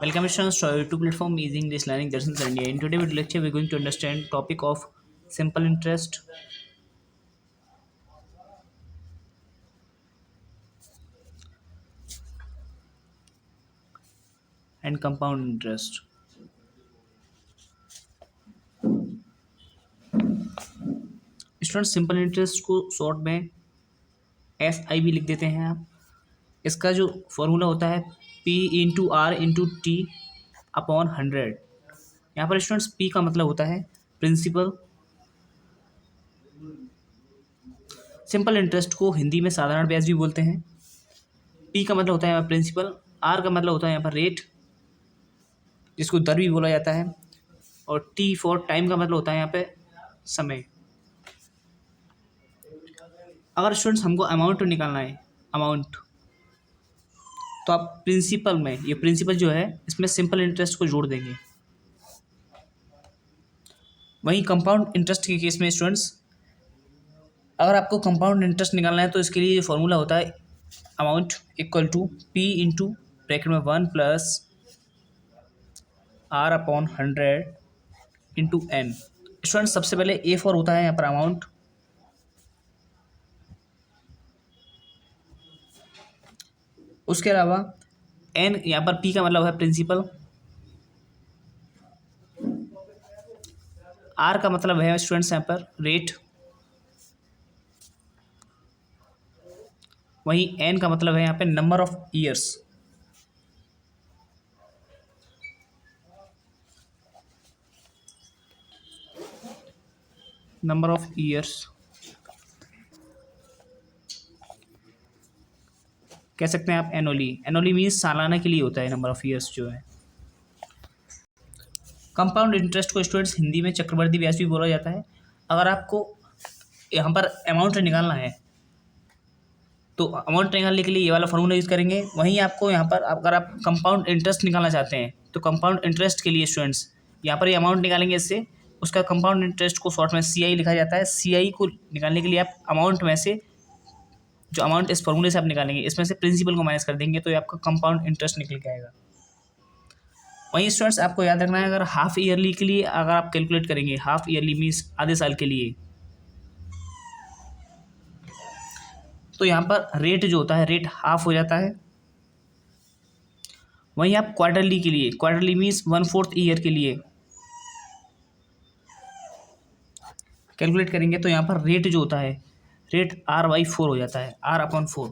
Welcome students to our YouTube platform Easy English Learning Darshan India. In today's video lecture, we're going to understand topic of simple interest and compound interest. Student simple interest को short में SI भी लिख देते हैं आप। इसका जो formula होता है P/R/T अपॉन 100। यहाँ पर स्टूडेंट्स P का मतलब होता है प्रिंसिपल। सिंपल इंटरेस्ट को हिंदी में साधारण ब्याज भी बोलते हैं। P का मतलब होता है यहाँ प्रिंसिपल, R का मतलब होता है यहाँ पर रेट जिसको दर भी बोला जाता है, और T फॉर टाइम का मतलब होता है यहाँ पे समय। अगर स्टूडेंट्स हमको अमाउंट निकालना है, अमाउंट, तो आप प्रिंसिपल में, ये प्रिंसिपल जो है इसमें सिंपल इंटरेस्ट को जोड़ देंगे। वहीं कंपाउंड इंटरेस्ट के केस में स्टूडेंट्स, अगर आपको कंपाउंड इंटरेस्ट निकालना है तो इसके लिए फॉर्मूला होता है amount equal to P into bracket में 1 plus R upon 100 into N। Students सबसे पहले A फॉर होता है यहाँ पर अमाउंट, उसके अलावा N यहाँ पर P का मतलब है प्रिंसिपल, R का मतलब है स्टूडेंट्स यहाँ पर रेट, वहीं N का मतलब है यहाँ पे number of years. Number of years कह सकते हैं आप एनुअली। एनुअली मीन्स सालाना के लिए होता है नंबर ऑफ ईयर्स जो है। कंपाउंड इंटरेस्ट को स्टूडेंट्स हिंदी में चक्रवृद्धि ब्याज भी बोला जाता है। अगर आपको यहाँ पर अमाउंट निकालना है तो अमाउंट निकालने के लिए ये वाला फॉर्मूला यूज़ करेंगे। वहीं आपको यहाँ पर अगर आप कंपाउंड इंटरेस्ट निकालना चाहते हैं तो कंपाउंड इंटरेस्ट के लिए स्टूडेंट्स यहाँ पर ये अमाउंट निकालेंगे, इससे उसका कंपाउंड इंटरेस्ट को शॉर्ट में CI लिखा जाता है। CI को निकालने के लिए आप अमाउंट में से, जो अमाउंट इस फॉर्मूले से आप निकालेंगे, इसमें से प्रिंसिपल को माइनस कर देंगे तो ये आपका कंपाउंड इंटरेस्ट निकल के आएगा। वहीं स्टूडेंट्स आपको याद रखना है, अगर हाफ ईयरली के लिए अगर आप कैलकुलेट करेंगे, हाफ ईयरली मीन्स आधे साल के लिए, तो यहाँ पर रेट जो होता है रेट हाफ हो जाता है। वहीं आप क्वार्टरली के लिए, क्वार्टरली मीन्स 1/4 ईयर के लिए कैलकुलेट करेंगे तो यहाँ पर रेट जो होता है रेट R/4 हो जाता है, R/4।